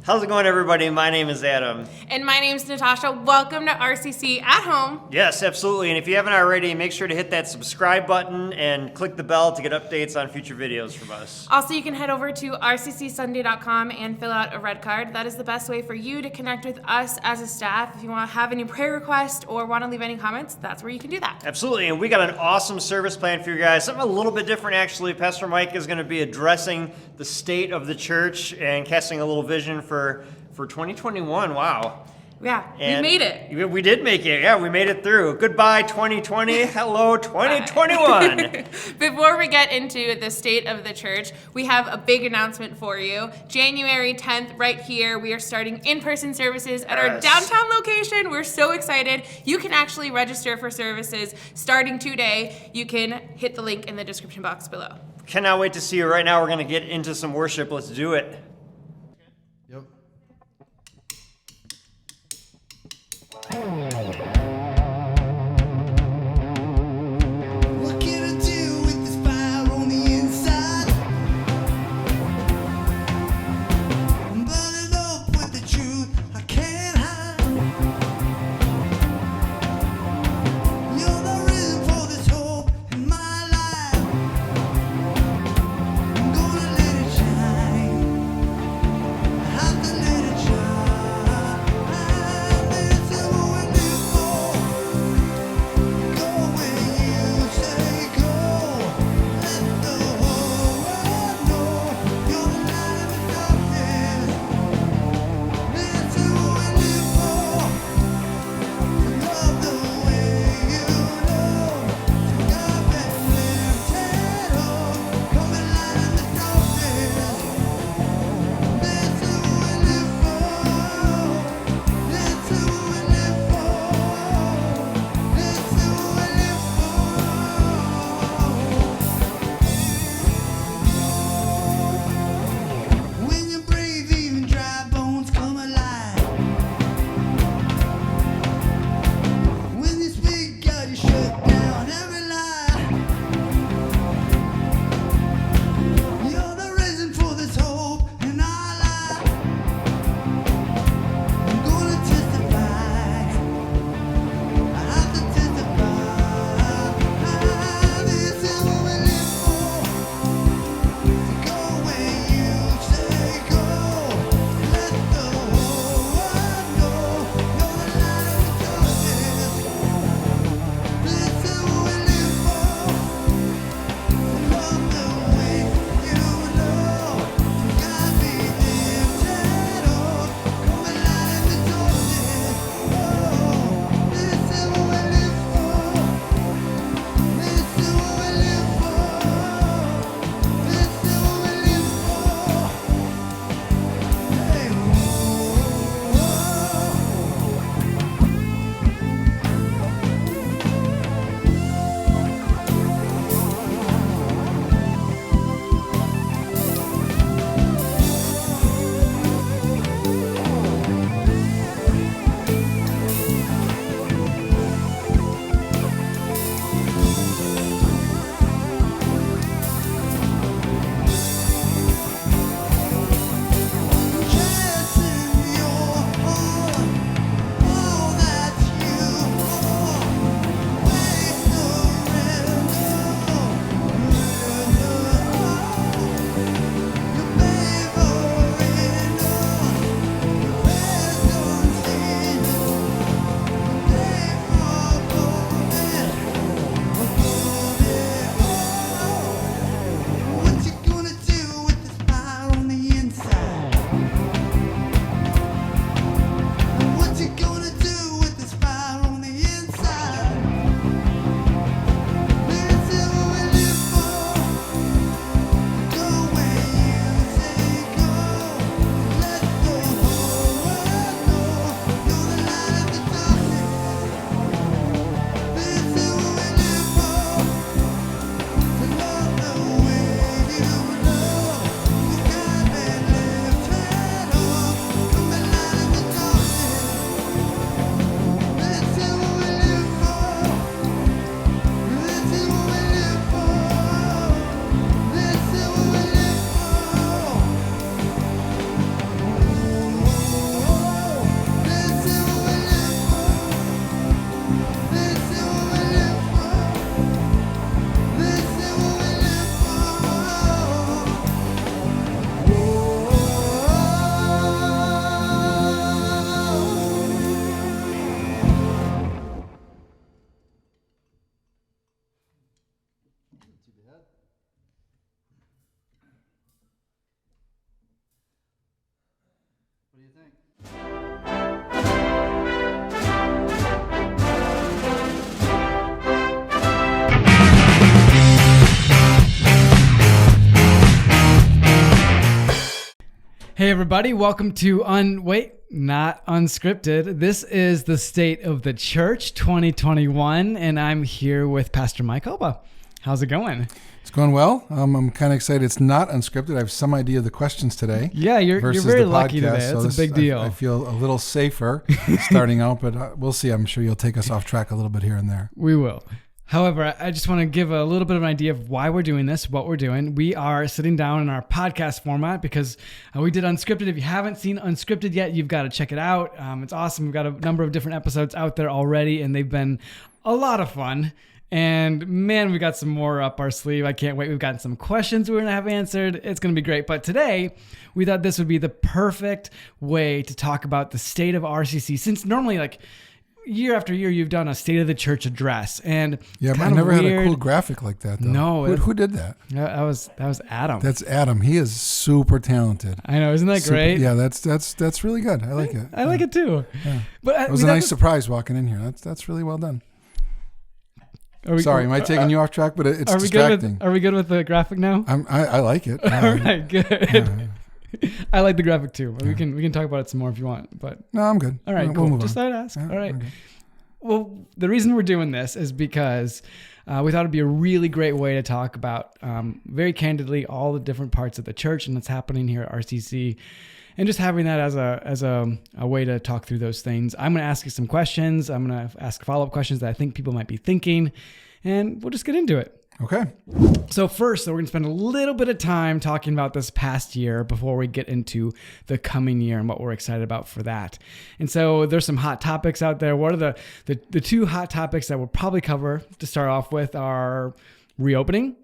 How's it going, everybody? My name is Adam. And my name's Natasha. Welcome to RCC at Home. Yes, absolutely. And if you haven't already, make sure to hit that subscribe button and click the bell to get updates on future videos from us. Also, you can head over to rccsunday.com and fill out a red card. That is the best way for you to connect with us as a staff. If you want to have any prayer requests or want to leave any comments, that's where you can do that. Absolutely. And we got an awesome service plan for you guys. Something a little bit different, actually. Pastor Mike is going to be addressing the state of the church and casting a little vision for 2021. Wow. Yeah, And we made it. We did make it. Yeah, we made it through. Goodbye, 2020. Hello, 2021. Before we get into the state of the church, we have a big announcement for you. January 10th, right here, we are starting in-person services at our downtown location. We're so excited. You can actually register for services starting today. You can hit the link in the description box below. Cannot wait to see you. Right now, we're going to get into some worship. Let's do it. Yep. What can I do with this fire on the inside? I'm burning up with the truth I can't hide. You're the reason for this hope in my life. I'm gonna let it shine. Hey everybody, welcome to not unscripted. This is the State of the Church 2021, and I'm here with Pastor Mike Oba. How's it going? It's going well. I'm kind of excited. It's not unscripted. I have some idea of the questions today. Yeah, you're very lucky today. That's so a big deal. I feel a little safer starting out, but we'll see. I'm sure you'll take us off track a little bit here and there. We will. However, I just want to give a little bit of an idea of why we're doing this, what we're doing. We are sitting down in our podcast format because we did Unscripted. If you haven't seen Unscripted yet, you've got to check it out. It's awesome. We've got a number of different episodes out there already, and they've been a lot of fun. And man, we got some more up our sleeve. I can't wait. We've gotten some questions we're going to have answered. It's going to be great. But today, we thought this would be the perfect way to talk about the state of RCC, since normally, like, year after year, you've done a State of the Church address, and yeah, but I never had a cool graphic like that, though. No, who did that? That was Adam. That's Adam. He is super talented. I know, isn't that great? Yeah, that's really good. I like it. I like it too. Yeah. But it was a nice surprise walking in here. That's really well done. Sorry, am I taking you off track? But it's distracting. Are we good with the graphic now? I like it. All right, good. Yeah. I like the graphic too. We can talk about it some more if you want, but no, I'm good. All right, cool. We'll just thought I'd ask. Yeah, all right. Okay. Well, the reason we're doing this is because we thought it'd be a really great way to talk about very candidly all the different parts of the church and what's happening here at RCC, and just having that as a way to talk through those things. I'm going to ask you some questions. I'm going to ask follow-up questions that I think people might be thinking, and we'll just get into it. Okay. So first, we're going to spend a little bit of time talking about this past year before we get into the coming year and what we're excited about for that. And so there's some hot topics out there. What are the two hot topics that we'll probably cover to start off with are reopening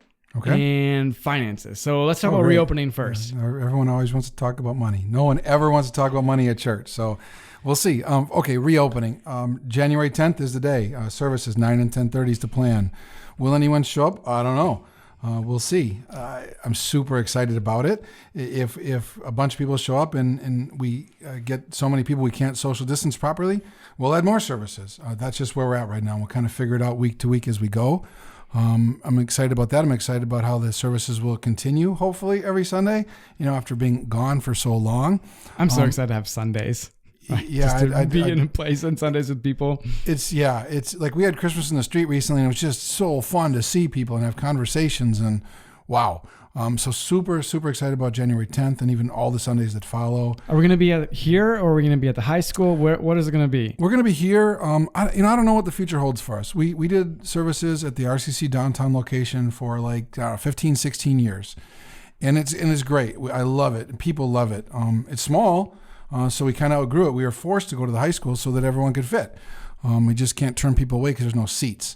and finances. So let's talk about reopening first. Yeah. Everyone always wants to talk about money. No one ever wants to talk about money at church. So we'll see. Reopening. January 10th is the day. Services 9 and 10:30 is the plan. Will anyone show up? I don't know. We'll see. I'm super excited about it. If a bunch of people show up and we get so many people we can't social distance properly, we'll add more services. That's just where we're at right now. We'll kind of figure it out week to week as we go. I'm excited about that. I'm excited about how the services will continue, hopefully, every Sunday, after being gone for so long. I'm so excited to have Sundays. Yeah, just to be in a place on Sundays with people. It's like we had Christmas in the street recently, and it was just so fun to see people and have conversations, and wow. So super, super excited about January 10th and even all the Sundays that follow. Are we going to be here, or are we going to be at the high school? What is it going to be? We're going to be here. I don't know what the future holds for us. We did services at the RCC downtown location for 15, 16 years, and it's great. I love it, and people love it. It's small. So we kind of outgrew it. We were forced to go to the high school so that everyone could fit. We just can't turn people away because there's no seats.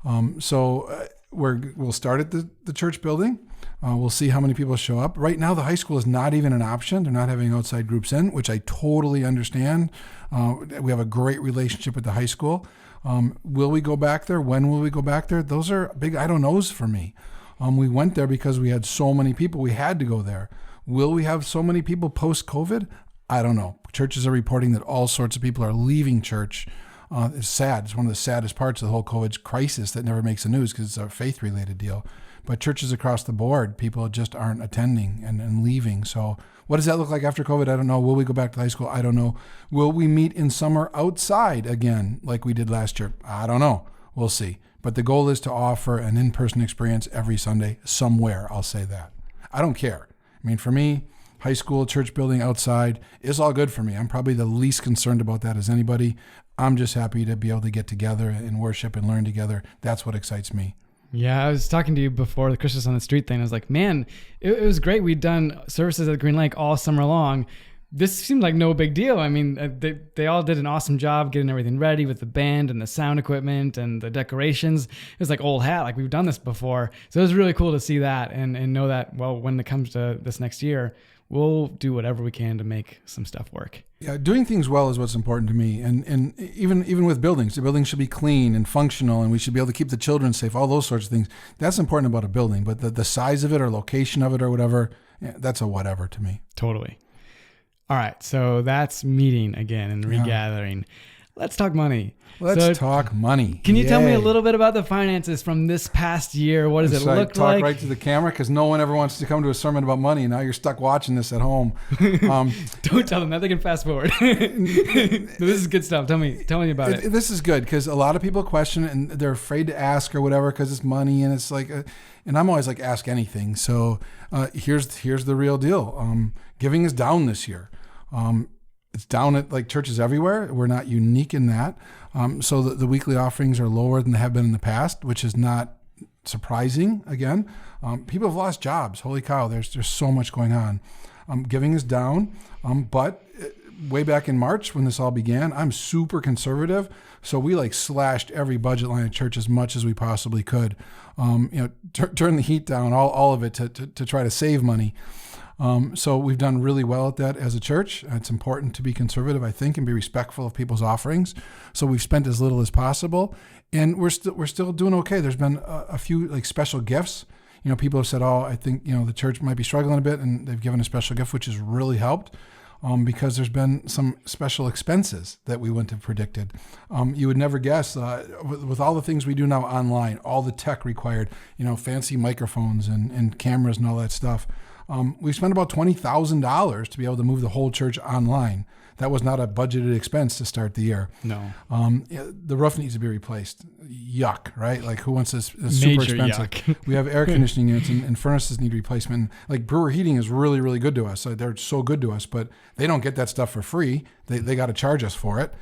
We'll start at the church building. We'll see how many people show up. Right now, the high school is not even an option. They're not having outside groups in, which I totally understand. We have a great relationship with the high school. Will we go back there? When will we go back there? Those are big I don't knows for me. We went there because we had so many people. We had to go there. Will we have so many people post-COVID? I don't know. Churches are reporting that all sorts of people are leaving church. It's sad. It's one of the saddest parts of the whole COVID crisis that never makes the news because it's a faith-related deal. But churches across the board, people just aren't attending and leaving. So what does that look like after COVID? I don't know. Will we go back to high school? I don't know. Will we meet in summer outside again like we did last year? I don't know. We'll see. But the goal is to offer an in-person experience every Sunday somewhere. I'll say that. I don't care. I mean, for me, high school, church building, outside is all good for me. I'm probably the least concerned about that as anybody. I'm just happy to be able to get together and worship and learn together. That's what excites me. Yeah, I was talking to you before the Christmas on the Street thing. I was like, man, it was great. We'd done services at Green Lake all summer long. This seemed like no big deal. I mean, they all did an awesome job getting everything ready with the band and the sound equipment and the decorations. It was like old hat, like we've done this before. So it was really cool to see that and know that, well, when it comes to this next year, we'll do whatever we can to make some stuff work. Yeah, doing things well is what's important to me. And even with buildings, the building should be clean and functional, and we should be able to keep the children safe, all those sorts of things. That's important about a building. But the size of it or location of it or whatever, that's a whatever to me. Totally. All right, so that's meeting again and regathering. Let's talk money. Let's talk money. Can you tell me a Yay. little bit about the finances from this past year? What does it So I look talk like? right to the camera because no one ever wants to come to a sermon about money. Now you're stuck watching this at home. Don't tell them that. They can fast forward. This is good stuff. Tell me about it. This is good because a lot of people question it and they're afraid to ask or whatever because it's money and it's like, and I'm always like, ask anything. So here's the real deal. Giving is down this year. It's down at like churches everywhere. We're not unique in that. So the weekly offerings are lower than they have been in the past, which is not surprising. Again, people have lost jobs. Holy cow! There's so much going on. Giving is down, but way back in March when this all began, I'm super conservative. So we like slashed every budget line at church as much as we possibly could. Turn the heat down, all of it to try to save money. So we've done really well at that as a church. It's important to be conservative, I think, and be respectful of people's offerings. So we've spent as little as possible, and we're still doing okay. There's been a few like special gifts. People have said, "Oh, I think the church might be struggling a bit," and they've given a special gift, which has really helped. Because there's been some special expenses that we wouldn't have predicted. You would never guess with all the things we do now online, all the tech required, fancy microphones and cameras and all that stuff. We spent about $20,000 to be able to move the whole church online. That was not a budgeted expense to start the year. No. The roof needs to be replaced. Yuck, right? Like who wants this? It's super Major expensive. yuck. We have air conditioning units and furnaces need replacement. Like brewer heating is really, really good to us. So they're so good to us, but they don't get that stuff for free. They got to charge us for it.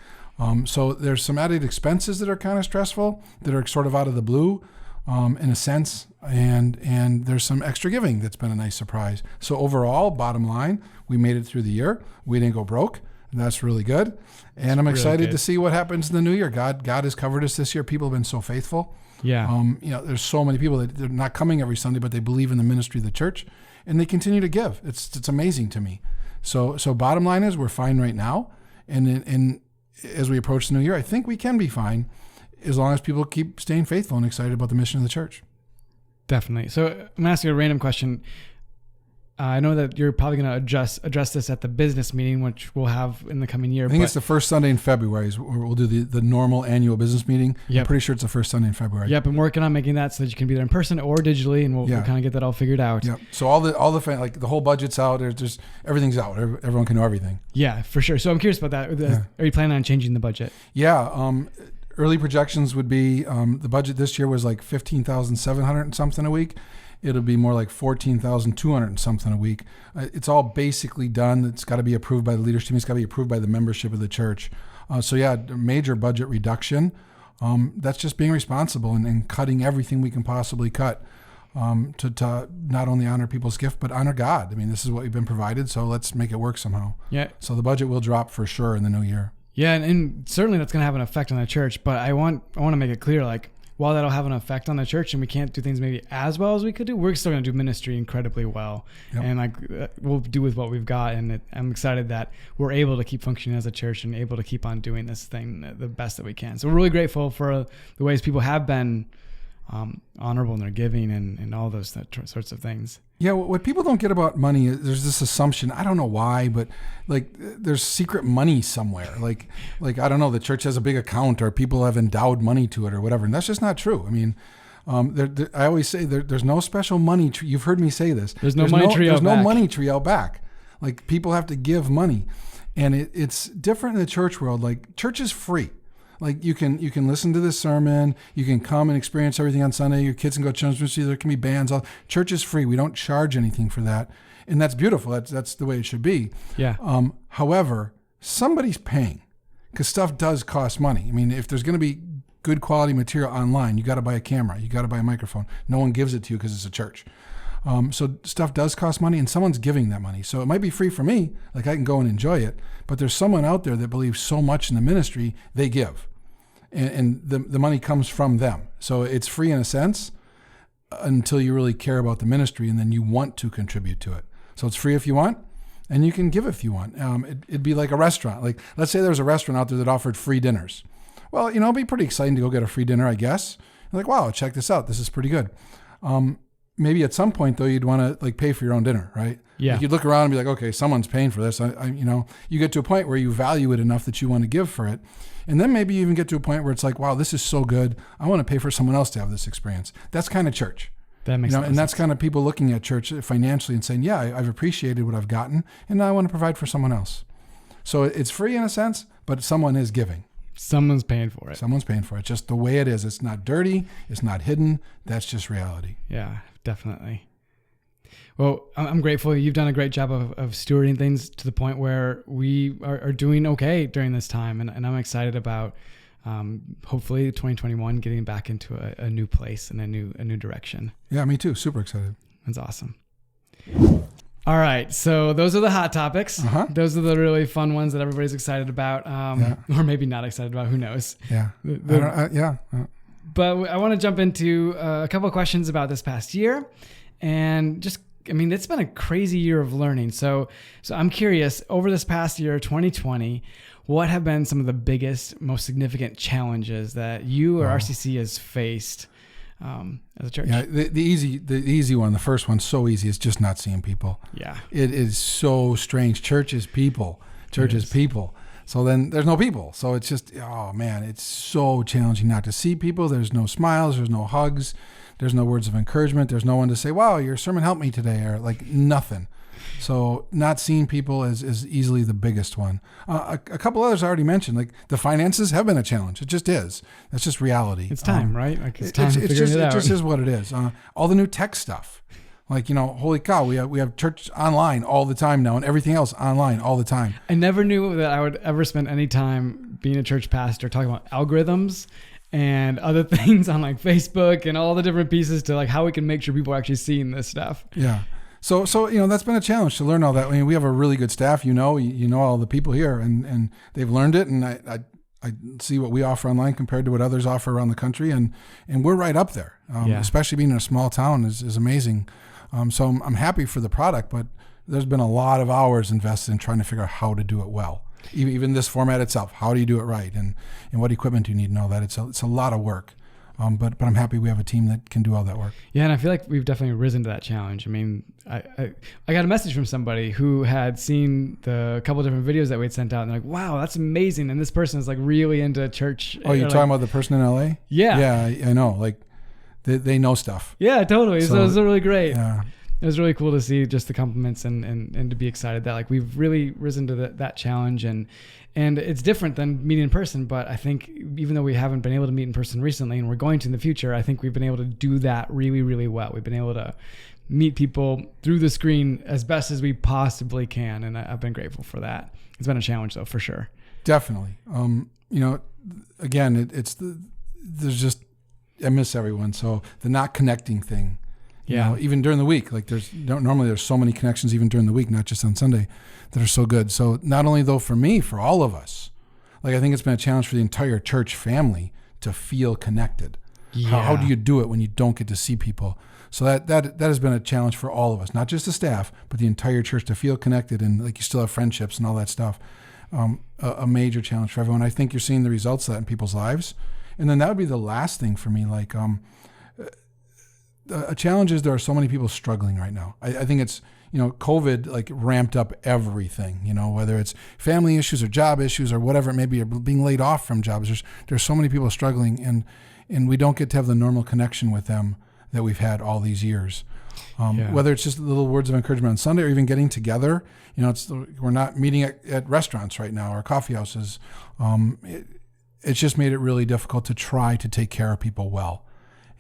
So there's some added expenses that are kind of stressful that are sort of out of the blue. In a sense, and there's some extra giving that's been a nice surprise. So overall, bottom line, we made it through the year. We didn't go broke, and that's really good. And I'm excited to see what happens in the new year. God has covered us this year. People have been so faithful. Yeah. There's so many people that they're not coming every Sunday, but they believe in the ministry of the church, and they continue to give. It's amazing to me. So bottom line is we're fine right now, and as we approach the new year, I think we can be fine, as long as people keep staying faithful and excited about the mission of the church. Definitely. So I'm going to ask you a random question. I know that you're probably going to address this at the business meeting, which we'll have in the coming year. I think it's the first Sunday in February is where we'll do the normal annual business meeting. Yep. I'm pretty sure it's the first Sunday in February. Yep, I'm working on making that so that you can be there in person or digitally, and we'll kind of get that all figured out. Yep. So all the like the whole budget's out. There's everything's out. Everyone can know everything. Yeah, for sure. So I'm curious about that. Are you planning on changing the budget? Yeah. Early projections would be the budget this year was like $15,700 and something a week. It'll be more like $14,200 and something a week. It's all basically done. It's got to be approved by the leadership team. It's got to be approved by the membership of the church. So yeah, a major budget reduction. That's just being responsible and cutting everything we can possibly cut to not only honor people's gift, but honor God. I mean, this is what we've been provided, so let's make it work somehow. Yeah. So the budget will drop for sure in the new year. Yeah, and certainly that's going to have an effect on the church. But I want to make it clear, like, while that'll have an effect on the church and we can't do things maybe as well as we could do, we're still going to do ministry incredibly well. Yep. And like we'll do with what we've got. And I'm excited that we're able to keep functioning as a church and able to keep on doing this thing the best that we can. So we're really grateful for the ways people have been honorable in their giving and all those sorts of things. Yeah, what people don't get about money is there's this assumption, I don't know why, but like there's secret money somewhere. Like I don't know, the church has a big account or people have endowed money to it or whatever. And that's just not true. I mean, I always say there's no special money tree. You've heard me say this. There's no money tree out back. Like people have to give money. And it's different in the church world. Like church is free. Like you can listen to this sermon, you can come and experience everything on Sunday. Your kids can go to children's ministry. There can be bands. Church is free. We don't charge anything for that, and that's beautiful. That's the way it should be. Yeah. However, somebody's paying because stuff does cost money. I mean, if there's going to be good quality material online, you got to buy a camera, you got to buy a microphone. No one gives it to you because it's a church. So stuff does cost money, and someone's giving that money. So it might be free for me, like I can go and enjoy it, but there's someone out there that believes so much in the ministry, they give. And the money comes from them. So it's free in a sense until you really care about the ministry and then you want to contribute to it. So it's free if you want, and you can give if you want. It'd be like a restaurant. Like let's say there's a restaurant out there that offered free dinners. Well, it'd be pretty exciting to go get a free dinner, I guess. You're like, wow, check this out. This is pretty good. maybe at some point though, you'd want to like pay for your own dinner, right? Yeah. Like you'd look around and be like, okay, someone's paying for this. You get to a point where you value it enough that you want to give for it. And then maybe you even get to a point where it's like, wow, this is so good. I want to pay for someone else to have this experience. That's kind of church. That makes sense. And that's kind of people looking at church financially and saying, yeah, I've appreciated what I've gotten, and now I want to provide for someone else. So it's free in a sense, but someone is giving. Someone's paying for it. Someone's paying for it. Just the way it is. It's not dirty. It's not hidden. That's just reality. Yeah, definitely. Well, I'm grateful. You've done a great job of stewarding things to the point where we are doing okay during this time. And I'm excited about hopefully 2021 getting back into a new place and a new direction. Yeah, me too. Super excited. That's awesome. All right. So those are the hot topics. Those are the really fun ones that everybody's excited about, or maybe not excited about. Who knows? Yeah. But I want to jump into a couple of questions about this past year. And just, I mean, it's been a crazy year of learning. So I'm curious, over this past year, 2020, what have been some of the biggest, most significant challenges that you or RCC has faced as a church? Yeah, the easy one, the first one, so easy, is just not seeing people. Yeah. It is so strange. Church is people. Church is people. So then there's no people. So it's just, oh man, it's so challenging not to see people. There's no smiles. There's no hugs. There's no words of encouragement. There's no one to say, wow, your sermon helped me today, or like nothing. So not seeing people is easily the biggest one. A couple others I already mentioned, like the finances have been a challenge. It just is. That's just reality. It's time, right? Like it's time to figure it out. It just is what it is. All the new tech stuff. Like, holy cow, we have church online all the time now and everything else online all the time. I never knew that I would ever spend any time being a church pastor talking about algorithms and other things on like Facebook and all the different pieces to like how we can make sure people are actually seeing this stuff. Yeah. So that's been a challenge to learn all that. I mean, we have a really good staff, you know all the people here, and they've learned it, and I see what we offer online compared to what others offer around the country, and we're right up there. Especially being in a small town is amazing. So I'm happy for the product, but there's been a lot of hours invested in trying to figure out how to do it well. Even this format itself, how do you do it right, and what equipment do you need and all that. It's a lot of work. But I'm happy we have a team that can do all that work. Yeah, and I feel like we've definitely risen to that challenge. I mean, I got a message from somebody who had seen the couple different videos that we'd sent out, and they're like, wow, that's amazing. And this person is like really into church. Oh, you're talking about the person in LA? Yeah. Yeah, I know. Like they know stuff. Yeah, totally. So it was really great. Yeah. It was really cool to see just the compliments and to be excited that like we've really risen to that challenge, and it's different than meeting in person. But I think even though we haven't been able to meet in person recently, and we're going to in the future, I think we've been able to do that really, really well. We've been able to meet people through the screen as best as we possibly can, and I've been grateful for that. It's been a challenge though, for sure. Definitely. Again, there's just, I miss everyone. So the not connecting thing. Yeah. Even during the week, like normally there's so many connections even during the week, not just on Sunday, that are so good. So not only though for me, for all of us, like I think it's been a challenge for the entire church family to feel connected. Yeah. How do you do it when you don't get to see people? So that has been a challenge for all of us, not just the staff, but the entire church to feel connected and like you still have friendships and all that stuff. A major challenge for everyone. I think you're seeing the results of that in people's lives. And then that would be the last thing for me, like a challenge is there are so many people struggling right now. I think it's, COVID like ramped up everything, whether it's family issues or job issues or whatever it may be, or being laid off from jobs. There's so many people struggling and we don't get to have the normal connection with them that we've had all these years. Whether it's just little words of encouragement on Sunday or even getting together, we're not meeting at restaurants right now or coffee houses. It's just made it really difficult to try to take care of people well.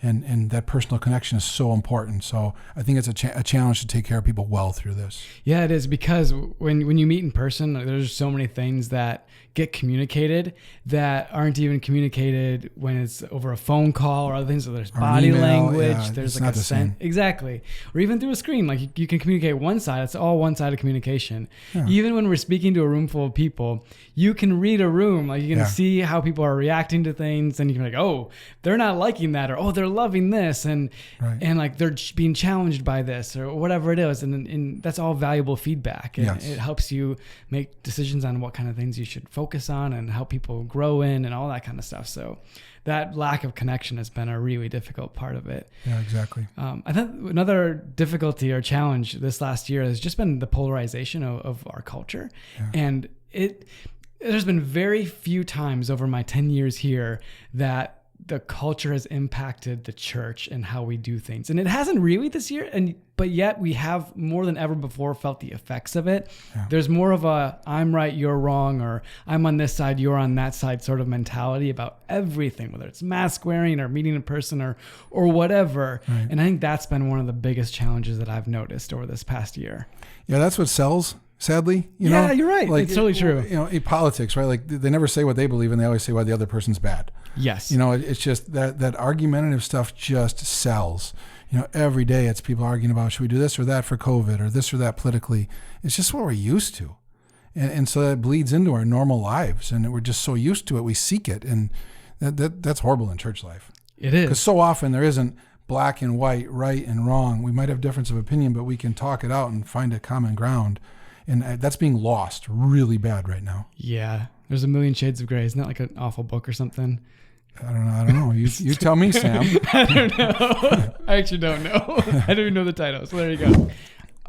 And that personal connection is so important. So I think it's a challenge to take care of people well through this. Yeah, it is, because when you meet in person, there's so many things that get communicated that aren't even communicated when it's over a phone call or other things. So there's body language, there's like a sense. Exactly. Or even through a screen, like you can communicate one side. It's all one-sided communication. Yeah. Even when we're speaking to a room full of people, you can read a room. Like you can see how people are reacting to things, and you can be like, oh, they're not liking that, or oh, they're loving this and Right. and like they're being challenged by this or whatever it is, and that's all valuable feedback, and Yes. it helps you make decisions on what kind of things you should focus on and how people grow in and all that kind of stuff. So that lack of connection has been a really difficult part of it. Yeah, exactly. I think another difficulty or challenge this last year has just been the polarization of our culture. And there's been very few times over my 10 years here that the culture has impacted the church and how we do things. And it hasn't really this year, but yet we have more than ever before felt the effects of it. Yeah. There's more of a I'm right, you're wrong, or I'm on this side, you're on that side sort of mentality about everything, whether it's mask wearing or meeting in person or whatever. Right. And I think that's been one of the biggest challenges that I've noticed over this past year. Yeah, that's what sells. Sadly, you Yeah, know, you're right. It's totally true. You know, in politics, right? Like they never say what they believe, and they always say why the other person's bad. Yes. You know, it's just that argumentative stuff just sells. You know, every day it's people arguing about should we do this or that for COVID or this or that politically. It's just what we're used to, and so that bleeds into our normal lives, and we're just so used to it, we seek it, and that's horrible in church life. It is. Because so often there isn't black and white, right and wrong. We might have difference of opinion, but we can talk it out and find a common ground. And that's being lost really bad right now. Yeah. There's a million shades of gray. Isn't that like an awful book or something? I don't know. You tell me, Sam. I don't know. I actually don't know. I don't even know the title. So there you go.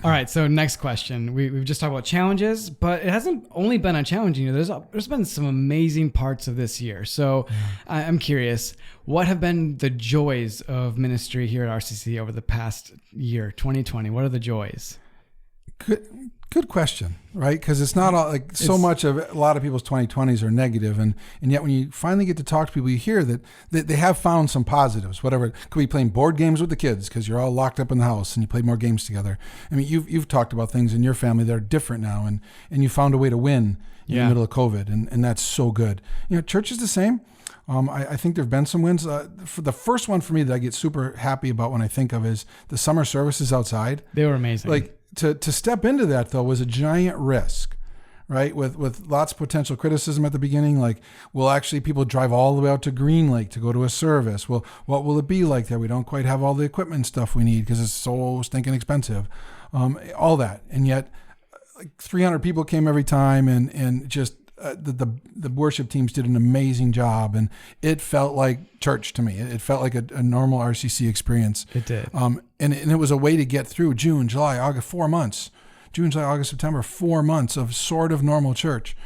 All right. So next question. We've just talked about challenges, but it hasn't only been a challenging year. There's been some amazing parts of this year. So I'm curious, what have been the joys of ministry here at RCC over the past year, 2020? What are the joys? Good question, right? Because it's not all, like so much of a lot of people's 2020s are negative, and yet when you finally get to talk to people, you hear that they have found some positives. Whatever, could be playing board games with the kids because you're all locked up in the house and you play more games together. I mean, you've talked about things in your family that are different now, and you found a way to win in the middle of COVID, and that's so good. You know, church is the same. I think there have been some wins. For the first one for me that I get super happy about when I think of is the summer services outside. They were amazing. Like to step into that though was a giant risk, right? With lots of potential criticism at the beginning. Like, will actually people drive all the way out to Green Lake to go to a service? Well, what will it be like there? We don't quite have all the equipment and stuff we need because it's so stinking expensive. All that, and yet like 300 people came every time, and just the worship teams did an amazing job, and it felt like church to me. It felt like a normal RCC experience. It did. And it was a way to get through June, July, August, 4 months. June, July, August, September, 4 months of sort of normal church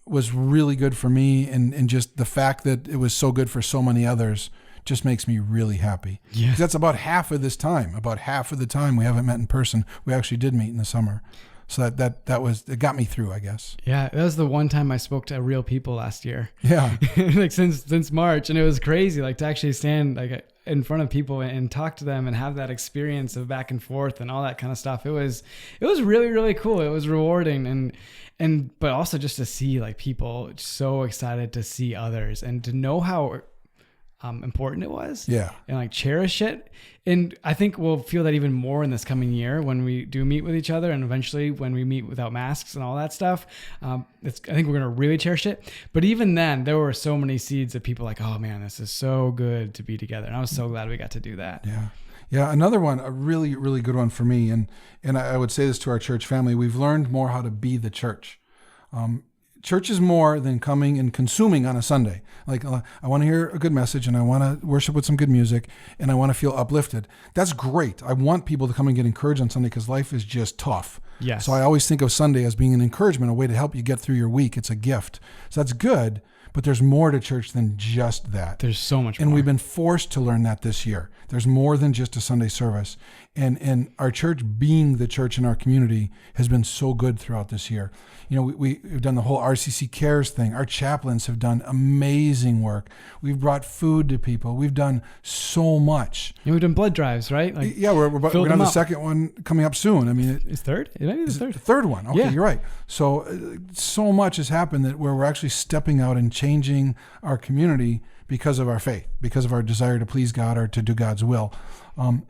was really good for me. And just the fact that it was so good for so many others just makes me really happy. Yeah. 'Cause that's about half of this time. About half of the time we haven't met in person. We actually did meet in the summer. So that was, it got me through, I guess. Yeah, that was the one time I spoke to real people last year. Yeah. Like since March, and it was crazy. Like to actually stand like in front of people and talk to them and have that experience of back and forth and all that kind of stuff. It was really, really cool. It was rewarding but also just to see like people so excited to see others and to know how important it was. Yeah. And like cherish it. And I think we'll feel that even more in this coming year when we do meet with each other, and eventually when we meet without masks and all that stuff. I think we're going to really cherish it. But even then, there were so many seeds of people like, oh man, this is so good to be together. And I was so glad we got to do that. Yeah. Yeah. Another one, a really, really good one for me. And I would say this to our church family. We've learned more how to be the church. Church is more than coming and consuming on a Sunday. Like, I want to hear a good message, and I want to worship with some good music, and I want to feel uplifted. That's great. I want people to come and get encouraged on Sunday because life is just tough. Yes. So I always think of Sunday as being an encouragement, a way to help you get through your week. It's a gift. So that's good, but there's more to church than just that. There's so much more. And we've been forced to learn that this year. There's more than just a Sunday service. And our church being the church in our community has been so good throughout this year. You know, we've done the whole RCC Cares thing. Our chaplains have done amazing work. We've brought food to people. We've done so much. And we've done blood drives, right? Like, yeah, we're going to have the second one coming up soon. I mean, it's third? It might be the third. Third one. Okay, Yeah. You're right. So much has happened that where we're actually stepping out and changing our community because of our faith, because of our desire to please God or to do God's will,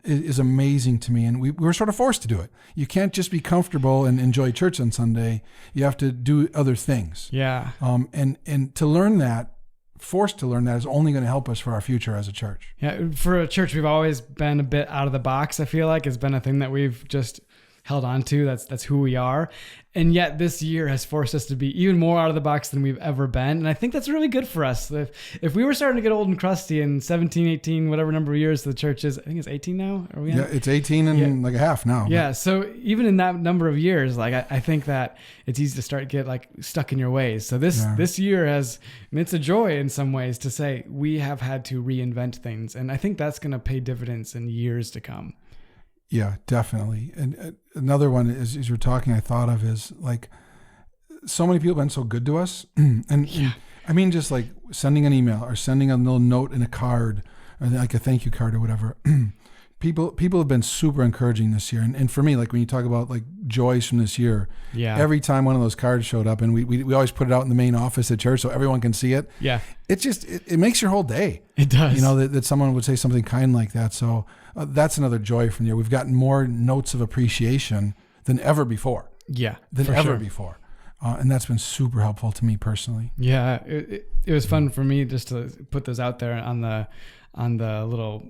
is amazing to me. And we were sort of forced to do it. You can't just be comfortable and enjoy church on Sunday. You have to do other things. Yeah. And to learn that forced to learn that is only going to help us for our future as a church. Yeah, for a church, we've always been a bit out of the box. I feel like it's been a thing that we've just held on to. That's who we are. And yet this year has forced us to be even more out of the box than we've ever been. And I think that's really good for us. If we were starting to get old and crusty in 17, 18, whatever number of years the church is, I think it's 18 now. Are we Yeah, it's 18 and like a half now. Yeah. So even in that number of years, like I think that it's easy to start to get like stuck in your ways. So this year it's a joy in some ways to say we have had to reinvent things. And I think that's going to pay dividends in years to come. Yeah, definitely. And another one is, as you're talking, I thought of is like so many people have been so good to us. And I mean, just like sending an email or sending a little note in a card or like a thank you card or whatever. People have been super encouraging this year. And for me, like when you talk about like joys from this year, every time one of those cards showed up, and we always put it out in the main office at church so everyone can see it. Yeah. It just, it makes your whole day. It does. You know, that someone would say something kind like that. So that's another joy from the year. We've gotten more notes of appreciation than ever before. Yeah. Before. And that's been super helpful to me personally. Yeah. It was fun for me just to put those out there on the little,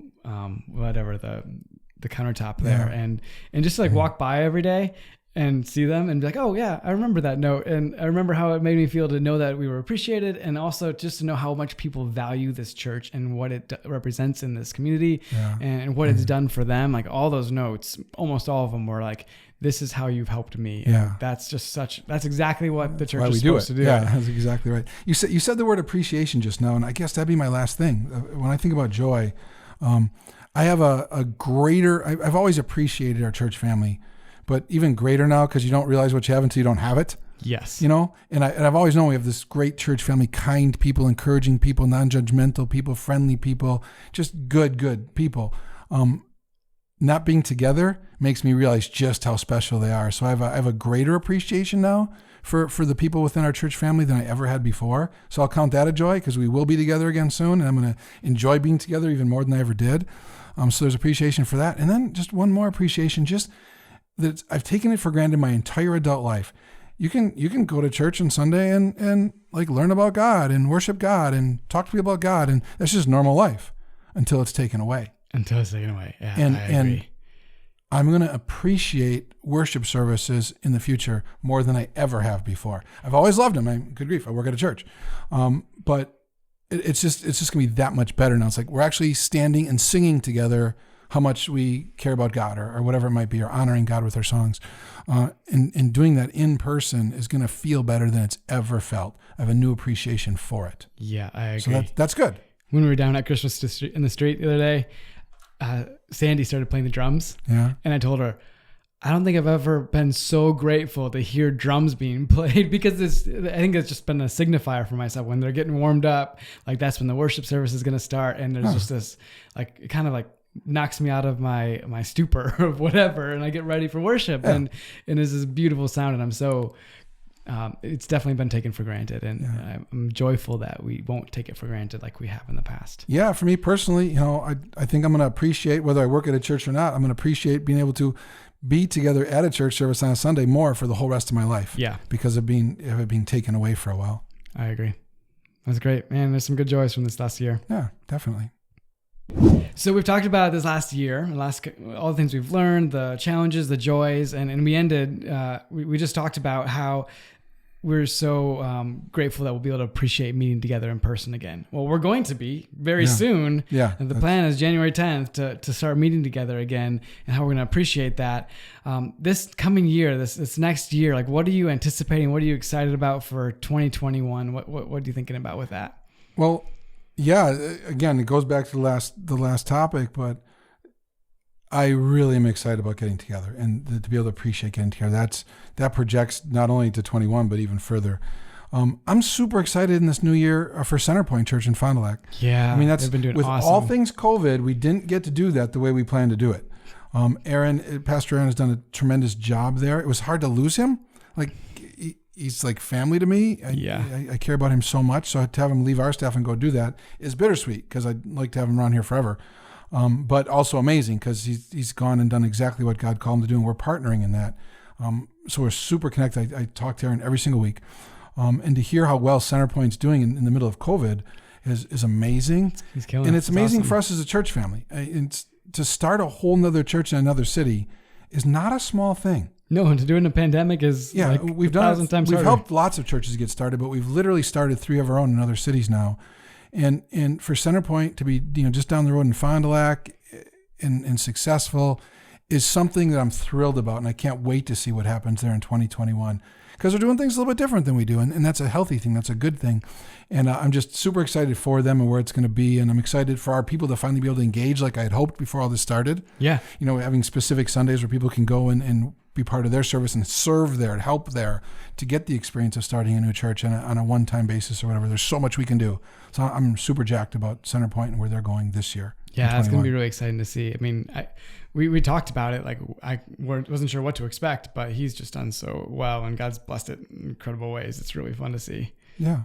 whatever, the countertop there, and just like walk by every day and see them and be like, oh yeah, I remember that note. And I remember how it made me feel to know that we were appreciated, and also just to know how much people value this church and what it represents in this community and what it's done for them. Like all those notes, almost all of them were like, this is how you've helped me. And that's exactly what the church is supposed to do. Yeah, that's exactly right. You said the word appreciation just now, and I guess that'd be my last thing. When I think about joy, I have I've always appreciated our church family, but even greater now, because you don't realize what you have until you don't have it. Yes. You know, and I've always known we have this great church family, kind people, encouraging people, non-judgmental people, friendly people, just good people. Not being together makes me realize just how special they are. So I have a greater appreciation now for the people within our church family than I ever had before. So I'll count that a joy, because we will be together again soon, and I'm going to enjoy being together even more than I ever did. So there's appreciation for that. And then just one more appreciation, just that I've taken it for granted my entire adult life. You can go to church on Sunday and like learn about God and worship God and talk to people about God, and that's just normal life until it's taken away. Yeah, and, I agree. And I'm going to appreciate worship services in the future more than I ever have before. I've always loved them. Good grief, I work at a church. But it's just going to be that much better now. It's like we're actually standing and singing together how much we care about God or whatever it might be, or honoring God with our songs. And doing that in person is going to feel better than it's ever felt. I have a new appreciation for it. Yeah, I agree. So that's good. When we were down at Christmas in the street the other day, Sandy started playing the drums. Yeah. And I told her, I don't think I've ever been so grateful to hear drums being played, because I think it's just been a signifier for myself. When they're getting warmed up, like that's when the worship service is going to start. And there's just this, like, it kind of like knocks me out of my stupor of whatever, and I get ready for worship. And it's this beautiful sound, and I'm so it's definitely been taken for granted, and I'm joyful that we won't take it for granted like we have in the past. Yeah, for me personally, you know, I think I'm going to appreciate, whether I work at a church or not, I'm going to appreciate being able to be together at a church service on a Sunday more for the whole rest of my life. Yeah, because of it being taken away for a while. I agree. That's great, man. There's some good joys from this last year. Yeah, definitely. So we've talked about this last year, all the things we've learned, the challenges, the joys, and we ended, we just talked about how we're so grateful that we'll be able to appreciate meeting together in person again. Well, we're going to be very soon. Yeah. And the plan is January 10th to start meeting together again, and how we're going to appreciate that. This coming year, this next year, like, what are you anticipating? What are you excited about for 2021? What are you thinking about with that? Well, yeah, again, it goes back to the last topic, but I really am excited about getting together and to be able to appreciate getting together. That projects not only to 21, but even further. I'm super excited in this new year for Centerpoint Church in Fond du Lac. Yeah, I mean, that's they've been doing with awesome. all things COVID, we didn't get to do that the way we planned to do it. Pastor Aaron has done a tremendous job there. It was hard to lose him. Like, he's like family to me. I care about him so much. So to have him leave our staff and go do that is bittersweet, because I'd like to have him around here forever. But also amazing, because he's gone and done exactly what God called him to do, and we're partnering in that. So we're super connected. I talk to Aaron every single week. And to hear how well Centerpoint's doing in the middle of COVID is amazing. He's killing And it. it's amazing awesome. for us as a church family. To start a whole nother church in another city is not a small thing. No, and to do it in a pandemic is Yeah, like we've 1,000 times We've harder. helped lots of churches get started, but we've literally started 3 of our own in other cities now. And for Centerpoint to be just down the road in Fond du Lac and successful is something that I'm thrilled about, and I can't wait to see what happens there in 2021. Because they're doing things a little bit different than we do, and that's a healthy thing. That's a good thing. And I'm just super excited for them and where it's going to be, and I'm excited for our people to finally be able to engage like I had hoped before all this started. Yeah. Having specific Sundays where people can go and be part of their service and serve there and help there to get the experience of starting a new church on a one-time basis or whatever. There's so much we can do. So I'm super jacked about Centerpoint and where they're going this year. Yeah, it's going to be really exciting to see. I mean, we talked about it. Like, I wasn't sure what to expect, but he's just done so well, and God's blessed it in incredible ways. It's really fun to see. Yeah.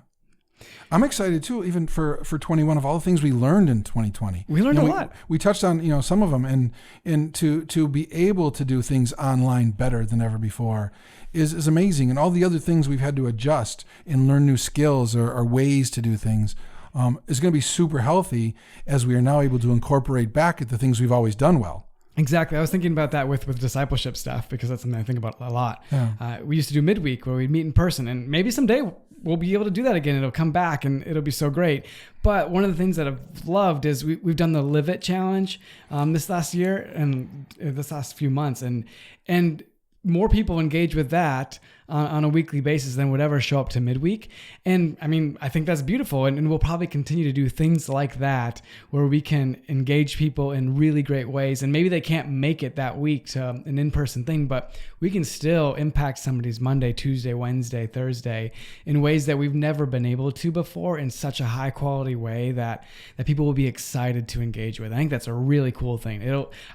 I'm excited too, even for 21, of all the things we learned in 2020. We learned a lot. We touched on, some of them, and to be able to do things online better than ever before is amazing. And all the other things we've had to adjust and learn new skills or ways to do things is going to be super healthy as we are now able to incorporate back at the things we've always done well. Exactly. I was thinking about that with discipleship stuff, because that's something I think about a lot. Yeah. We used to do midweek where we'd meet in person, and maybe someday we'll be able to do that again. It'll come back and it'll be so great. But one of the things that I've loved is we've done the Live It Challenge this last year and this last few months, and more people engage with that on a weekly basis than would ever show up to midweek. And I mean, I think that's beautiful. And we'll probably continue to do things like that where we can engage people in really great ways. And maybe they can't make it that week to an in-person thing, but we can still impact somebody's Monday, Tuesday, Wednesday, Thursday in ways that we've never been able to before, in such a high quality way that people will be excited to engage with. I think that's a really cool thing.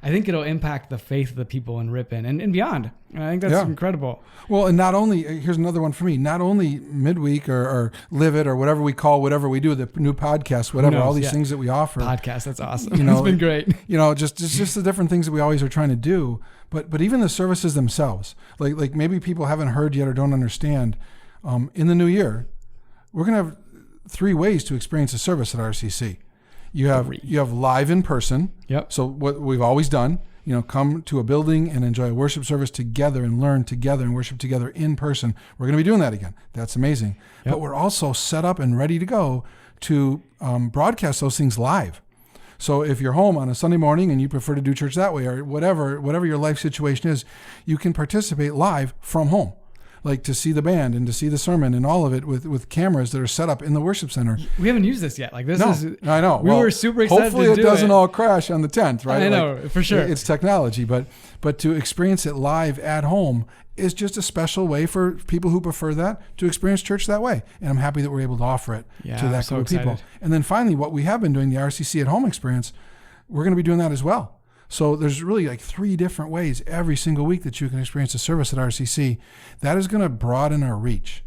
I think it'll impact the faith of the people in Ripon and beyond. I think that's incredible. Well, and not only, here's another one for me, not only midweek or Live It or whatever we call whatever we do, the new podcast, whatever, all these things that we offer. Podcast, that's awesome. It's been great. Just the different things that we always are trying to do. But even the services themselves, like maybe people haven't heard yet or don't understand, in the new year, we're going to have 3 ways to experience a service at RCC. You have live in person. Yep. So what we've always done, come to a building and enjoy a worship service together and learn together and worship together in person. We're going to be doing that again. That's amazing. Yep. But we're also set up and ready to go to broadcast those things live. So if you're home on a Sunday morning and you prefer to do church that way, or whatever your life situation is, you can participate live from home. Like to see the band and to see the sermon and all of it with cameras that are set up in the worship center. We haven't used this yet. I know. We were super excited hopefully to do it. Hopefully it doesn't all crash on the 10th, right? I know, for sure. It's technology, but to experience it live at home is just a special way for people who prefer that to experience church that way. And I'm happy that we're able to offer it to that group of people. And then finally, what we have been doing, the RCC at Home experience, we're going to be doing that as well. So there's really 3 different ways every single week that you can experience a service at RCC. That is going to broaden our reach.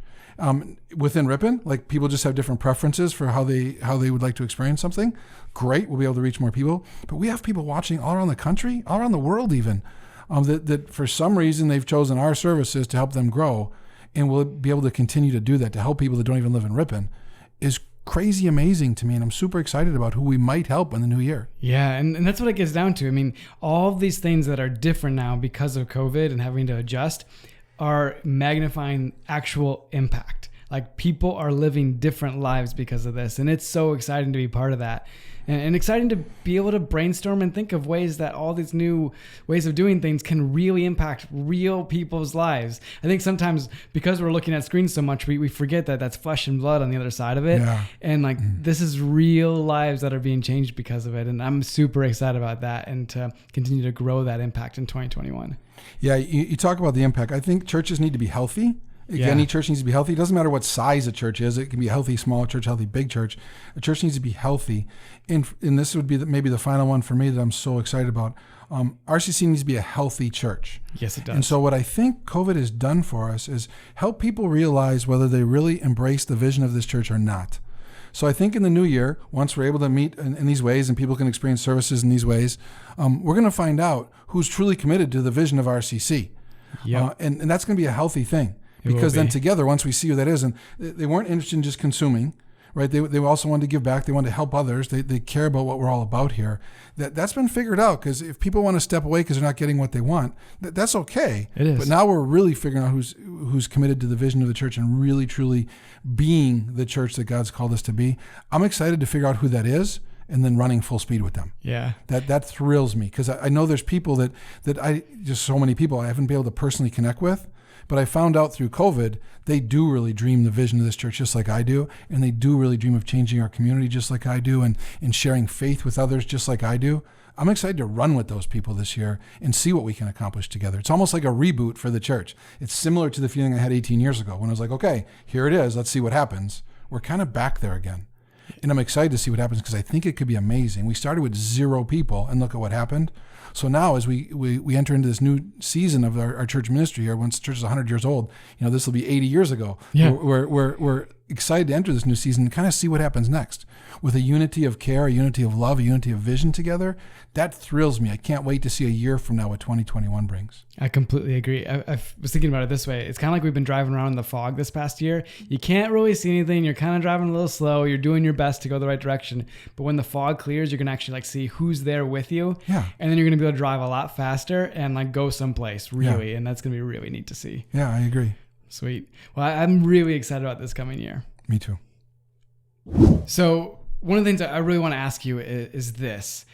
Within Ripon, people just have different preferences for how they would like to experience something. Great, we'll be able to reach more people. But we have people watching all around the country, all around the world even, that for some reason they've chosen our services to help them grow, and we'll be able to continue to do that to help people that don't even live in Ripon is crazy amazing to me, and I'm super excited about who we might help in the new year. Yeah, and that's what it gets down to. I mean, all of these things that are different now because of COVID and having to adjust are magnifying actual impact. People are living different lives because of this, and it's so exciting to be part of that. And exciting to be able to brainstorm and think of ways that all these new ways of doing things can really impact real people's lives. I think sometimes because we're looking at screens so much, we forget that that's flesh and blood on the other side of it. Yeah. And this is real lives that are being changed because of it. And I'm super excited about that and to continue to grow that impact in 2021. Yeah, you talk about the impact. I think churches need to be healthy. Any church needs to be healthy. It doesn't matter what size a church is. It can be a healthy small church, healthy big church. A church needs to be healthy. And this would be maybe the final one for me that I'm so excited about. RCC needs to be a healthy church. Yes, it does. And so what I think COVID has done for us is help people realize whether they really embrace the vision of this church or not. So I think in the new year, once we're able to meet in these ways and people can experience services in these ways, we're going to find out who's truly committed to the vision of RCC. Yep. And that's going to be a healthy thing. Because then together, once we see who that is, and they weren't interested in just consuming, right? They also wanted to give back. They wanted to help others. They care about what we're all about here. That's been figured out, because if people want to step away because they're not getting what they want, that's okay. It is. But now we're really figuring out who's committed to the vision of the church and really, truly being the church that God's called us to be. I'm excited to figure out who that is and then running full speed with them. Yeah. That thrills me, because I know there's people that just so many people I haven't been able to personally connect with. But I found out through COVID, they do really dream the vision of this church just like I do. And they do really dream of changing our community just like I do, and sharing faith with others just like I do. I'm excited to run with those people this year and see what we can accomplish together. It's almost like a reboot for the church. It's similar to the feeling I had 18 years ago when I was like, okay, here it is. Let's see what happens. We're kind of back there again. And I'm excited to see what happens, because I think it could be amazing. We started with 0 people, and look at what happened. So now as we enter into this new season of our church ministry here, once the church is 100 years old, this will be 80 years ago. Yeah. We're excited to enter this new season and kind of see what happens next. With a unity of care, a unity of love, a unity of vision together, that thrills me. I can't wait to see a year from now what 2021 brings. I completely agree. I was thinking about it this way. It's kind of like we've been driving around in the fog this past year. You can't really see anything. You're kind of driving a little slow. You're doing your best to go the right direction. But when the fog clears, you're going to actually see who's there with you. Yeah. And then you're going to be able to drive a lot faster and go someplace, really. Yeah. And that's going to be really neat to see. Yeah, I agree. Sweet. Well, I'm really excited about this coming year. Me too. So one of the things I really want to ask you is this.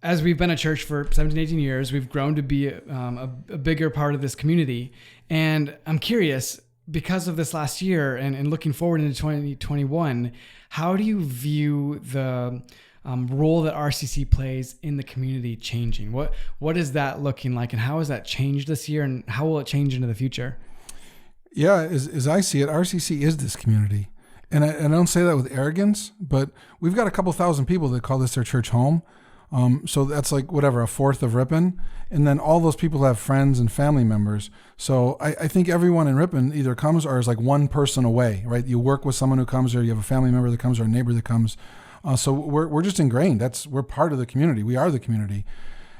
As we've been a church for 17, 18 years, we've grown to be a bigger part of this community. And I'm curious, because of this last year and looking forward into 2021, how do you view the role that RCC plays in the community changing? What is that looking like, and how has that changed this year, and how will it change into the future? Yeah, as I see it, RCC is this community. And I don't say that with arrogance, but we've got a couple thousand people that call this their church home. So that's like a fourth of Ripon. And then all those people have friends and family members. So I think everyone in Ripon either comes or is like one person away, right? You work with someone who comes, or you have a family member that comes, or a neighbor that comes. So we're just ingrained. We're part of the community. We are the community,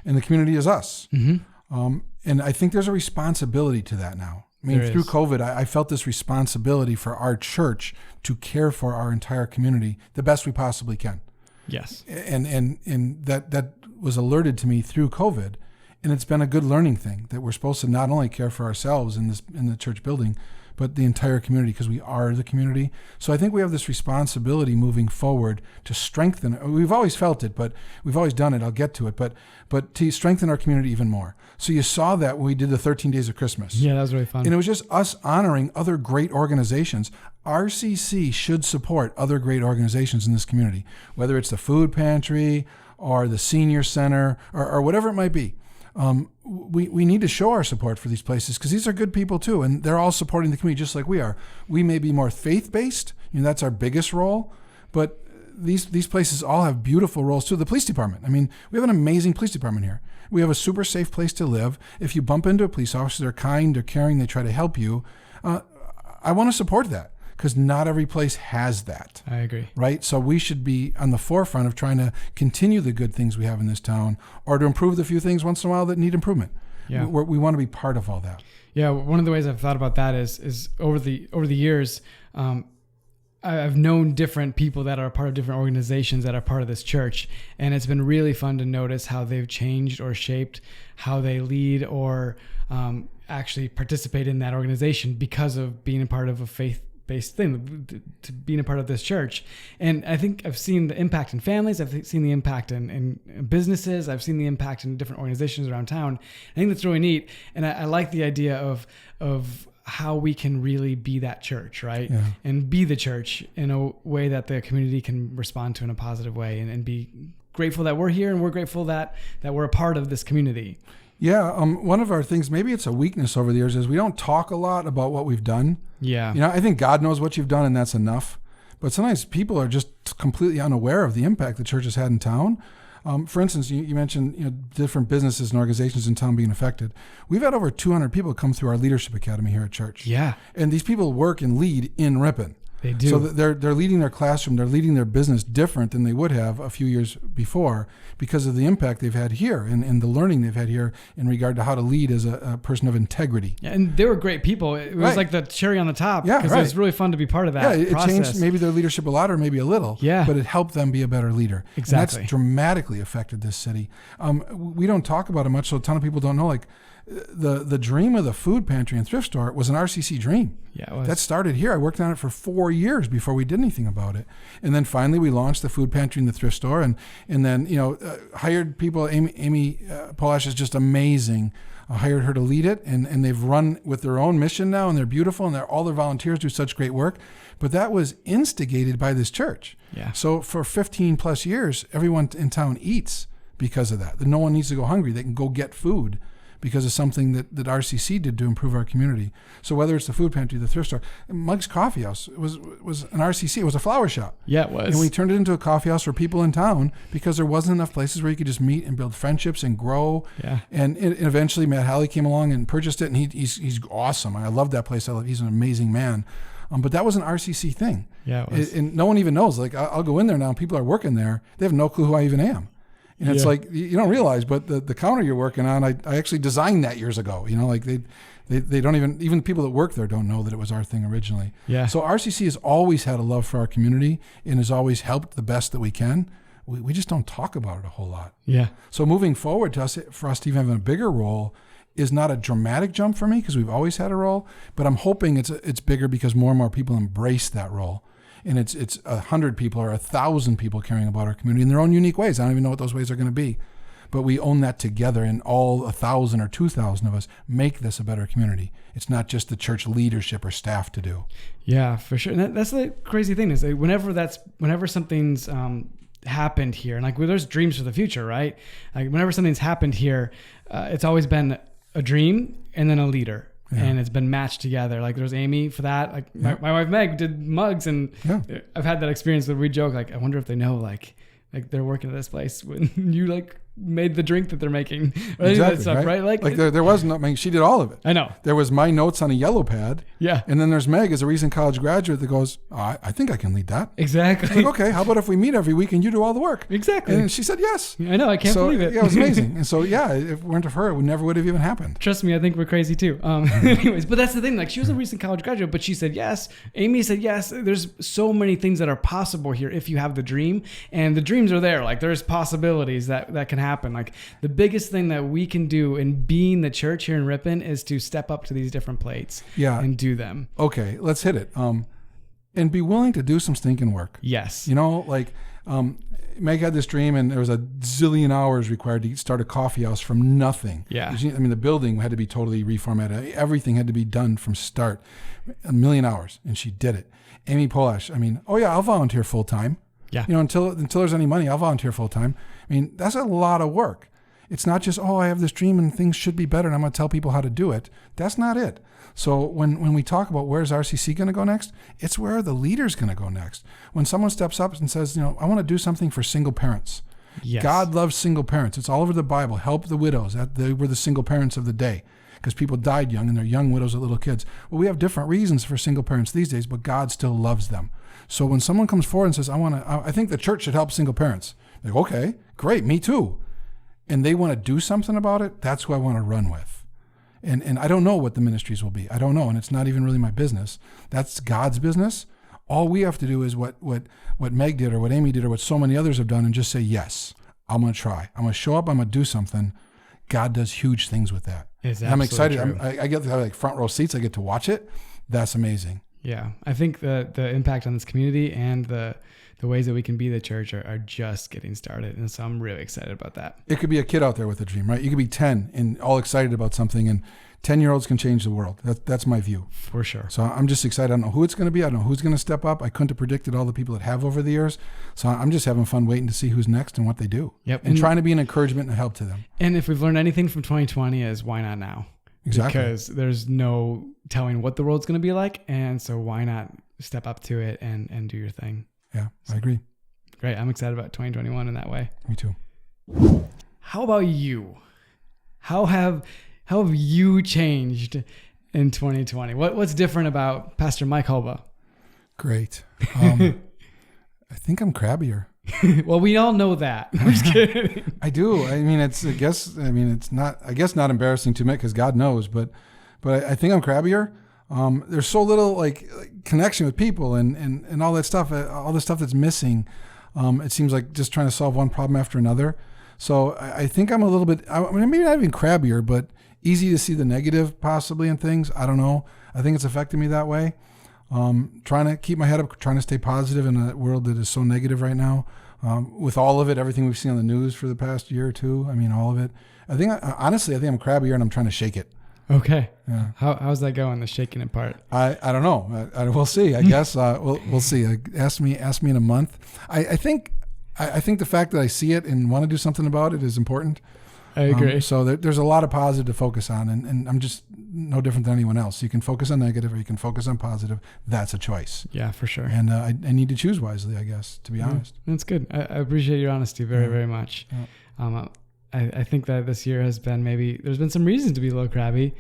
and the community is us. Mm-hmm. And I think there's a responsibility to that now. I mean, through COVID, I felt this responsibility for our church to care for our entire community the best we possibly can. Yes. And that was alerted to me through COVID. And it's been a good learning thing that we're supposed to not only care for ourselves in the church building, but the entire community, because we are the community. So I think we have this responsibility moving forward to strengthen. We've always felt it, but we've always done it. I'll get to it, but to strengthen our community even more. So you saw that when we did the 13 Days of Christmas. Yeah, that was really fun. And it was just us honoring other great organizations. RCC should support other great organizations in this community, whether it's the food pantry or the senior center or whatever it might be. We need to show our support for these places, because these are good people too, and they're all supporting the community just like we are. We may be more faith-based, that's our biggest role, but these places all have beautiful roles too. The police department, we have an amazing police department here. We have a super safe place to live. If you bump into a police officer, they're kind, they're caring, they try to help you. I want to support that, because not every place has that. I agree. Right? So we should be on the forefront of trying to continue the good things we have in this town, or to improve the few things once in a while that need improvement. Yeah. We want to be part of all that. Yeah, one of the ways I've thought about that is over the years, I've known different people that are part of different organizations that are part of this church, and it's been really fun to notice how they've changed or shaped how they lead or actually participate in that organization because of being a part of a faith-based thing, to being a part of this church. And I think I've seen the impact in families, I've seen the impact in businesses, I've seen the impact in different organizations around town. I think that's really neat, and I like the idea of how we can really be that church, right? Yeah. And be the church in a way that the community can respond to in a positive way, and be grateful that we're here, and we're grateful that we're a part of this community. Yeah, one of our things, maybe it's a weakness over the years, is we don't talk a lot about what we've done. Yeah. I think God knows what you've done, and that's enough. But sometimes people are just completely unaware of the impact the church has had in town. For instance, you mentioned different businesses and organizations in town being affected. We've had over 200 people come through our leadership academy here at church. Yeah. And these people work and lead in Ripon. They do. So they're leading their classroom, they're leading their business different than they would have a few years before because of the impact they've had here and the learning they've had here in regard to how to lead as a person of integrity. Yeah, and they were great people. It was like the cherry on the top. Yeah, because it was really fun to be part of that it process. changed maybe their leadership a lot or maybe a little. Yeah. But it helped them be a better leader. Exactly. And that's dramatically affected this city. We don't talk about it much, so a ton of people don't know. Like the dream of the food pantry and thrift store was an RCC dream. Yeah, it was. That started here. I worked on it for 4 years before we did anything about it. And then finally we launched the food pantry and the thrift store and then, hired people. Amy Polash is just amazing. I hired her to lead it and they've run with their own mission now and they're beautiful and all their volunteers do such great work. But that was instigated by this church. Yeah. So for 15 plus years, everyone in town eats because of that. No one needs to go hungry. They can go get food because of something that RCC did to improve our community. So whether it's the food pantry, the thrift store, Mug's Coffee House was an RCC. It was a flower shop. Yeah, it was. And we turned it into a coffee house for people in town because there wasn't enough places where you could just meet and build friendships and grow. Yeah. And eventually Matt Halley came along and purchased it, and he's awesome. I love that place. He's an amazing man. But that was an RCC thing. Yeah, it was. And no one even knows. Like I'll go in there now, and people are working there. They have no clue who I even am. And it's like, you don't realize, but the counter you're working on, I actually designed that years ago. Like they don't even people that work there don't know that it was our thing originally. Yeah. So RCC has always had a love for our community and has always helped the best that we can. We just don't talk about it a whole lot. Yeah. So moving forward for us to even have a bigger role is not a dramatic jump for me because we've always had a role, but I'm hoping it's bigger because more and more people embrace that role. And it's 100 people or 1,000 people caring about our community in their own unique ways. I don't even know what those ways are going to be. But we own that together, and all 1,000 or 2,000 of us make this a better community. It's not just the church leadership or staff to do. Yeah, for sure. And that's the crazy thing is that whenever something's happened here, and like there's dreams for the future, right? Like whenever something's happened here, it's always been a dream and then a leader. Yeah. And it's been matched together. Like there's Amy for that. Like my wife Meg did mugs, and I've had that experience where we joke like, I wonder if they know like they're working at this place when you like made the drink that they're making or any of that stuff, right? Like there was no. I mean, she did all of it. I know. There was my notes on a yellow pad. Yeah. And then there's Meg as a recent college graduate that goes, I think I can lead that. Exactly. Like, okay, how about if we meet every week and you do all the work? Exactly. And she said yes. I know. I can't believe it. Yeah, it was amazing. And so if it weren't of her, it never would have even happened. Trust me, I think we're crazy too. Anyways, but that's the thing. Like she was a recent college graduate, but she said yes. Amy said yes. There's so many things that are possible here if you have the dream, and the dreams are there. Like there's possibilities that can happen. Like the biggest thing that we can do in being the church here in Ripon is to step up to these different plates and do them. Okay, let's hit it. And be willing to do some stinking work. Yes. Meg had this dream, and there was a zillion hours required to start a coffee house from nothing. Yeah. I mean, the building had to be totally reformatted. Everything had to be done from start. 1 million hours, and she did it. Amy Polash, I'll volunteer full time. Yeah. Until there's any money, I'll volunteer full time. I mean, that's a lot of work. It's not just, I have this dream and things should be better and I'm going to tell people how to do it. That's not it. So when we talk about where's RCC going to go next, it's where the leader's going to go next. When someone steps up and says, I want to do something for single parents. Yes. God loves single parents. It's all over the Bible. Help the widows. They were the single parents of the day because people died young and they're young widows with little kids. Well, we have different reasons for single parents these days, but God still loves them. So when someone comes forward and says, I think the church should help single parents. They go, okay, great, me too. And they want to do something about it, that's who I want to run with. And I don't know what the ministries will be. I don't know, and it's not even really my business. That's God's business. All we have to do is what Meg did or what Amy did or what so many others have done and just say, yes, I'm going to try. I'm going to show up. I'm going to do something. God does huge things with that. I'm excited. I get like front row seats. I get to watch it. That's amazing. Yeah. I think the impact on this community and the ways that we can be the church are just getting started. And so I'm really excited about that. It could be a kid out there with a dream, right? You could be 10 and all excited about something, and 10-year-olds can change the world. That's my view. For sure. So I'm just excited. I don't know who it's going to be. I don't know who's going to step up. I couldn't have predicted all the people that have over the years. So I'm just having fun waiting to see who's next and what they do. Yep. And trying to be an encouragement and a help to them. And if we've learned anything from 2020 is why not now? Exactly. Because there's no telling what the world's going to be like. And so why not step up to it and do your thing? Yeah, I agree. Great. I'm excited about 2021 in that way. Me too. How about you? How have you changed in 2020? What's different about Pastor Mike Hulba? Great. I think I'm crabbier. Well, we all know that. I'm just kidding. I do. I mean, it's not embarrassing to admit because God knows, but I think I'm crabbier. There's so little like connection with people and all that stuff, all the stuff that's missing. It seems like just trying to solve one problem after another. So I think I'm a little bit, maybe not even crabbier, but easy to see the negative possibly in things. I don't know. I think it's affected me that way. Trying to keep my head up, trying to stay positive in a world that is so negative right now. With all of it, everything we've seen on the news for the past year or two, I mean, all of it. Honestly, I think I'm crabbier and I'm trying to shake it. Okay. Yeah. How's that going, the shaking it part? I don't know. We'll see. I guess we'll see. Ask me in a month. I think the fact that I see it and want to do something about it is important. I agree. So there's a lot of positive to focus on, and I'm just no different than anyone else. You can focus on negative or you can focus on positive. That's a choice. Yeah, for sure. And I need to choose wisely, I guess, to be honest. That's good. I appreciate your honesty very, very much. Yeah. I think that this year has been there's been some reasons to be a little crabby,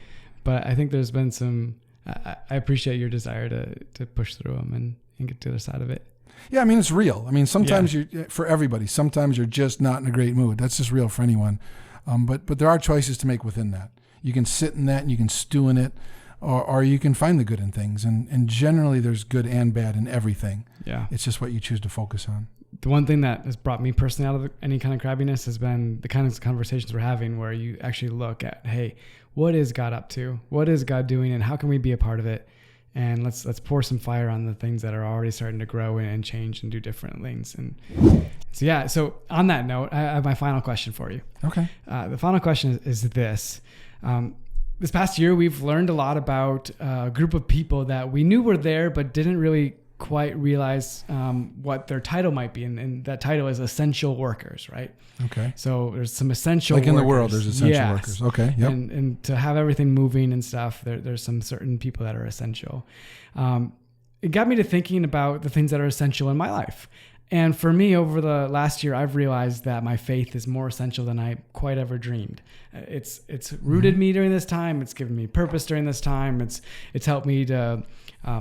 but I think there's been some, I appreciate your desire to push through them and get to the other side of it. Yeah, I mean, it's real. I mean, sometimes for everybody, sometimes you're just not in a great mood. That's just real for anyone. But there are choices to make within that. You can sit in that and you can stew in it, or you can find the good in things. And generally there's good and bad in everything. Yeah. It's just what you choose to focus on. The one thing that has brought me personally out of any kind of crabbiness has been the kinds of conversations we're having where you actually look at, hey, what is God up to? What is God doing? And how can we be a part of it? And let's pour some fire on the things that are already starting to grow and change and do different things. And so on that note, I have my final question for you. Okay. The final question is this. This past year, we've learned a lot about a group of people that we knew were there, but didn't really quite realize what their title might be. And that title is essential workers, right? Okay. So there's some essential workers. Like in the world, there's essential workers. Okay. Yep. And to have everything moving and stuff, there's some certain people that are essential. It got me to thinking about the things that are essential in my life. And for me, over the last year, I've realized that my faith is more essential than I quite ever dreamed. It's rooted me during this time. It's given me purpose during this time. It's helped me to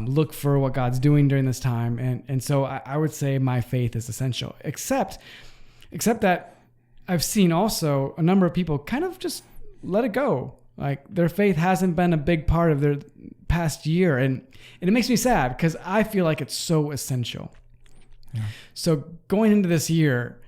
look for what God's doing during this time. And so I would say my faith is essential, except that I've seen also a number of people kind of just let it go. Like their faith hasn't been a big part of their past year. And it makes me sad because I feel like it's so essential. Yeah. So going into this year,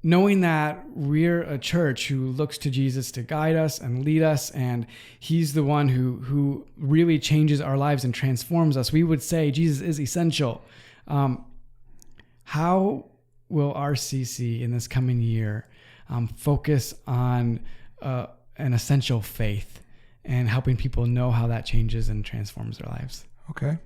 knowing that we're a church who looks to Jesus to guide us and lead us, and he's the one who really changes our lives and transforms us, we would say Jesus is essential. How will RCC in this coming year focus on an essential faith and helping people know how that changes and transforms their lives? Okay.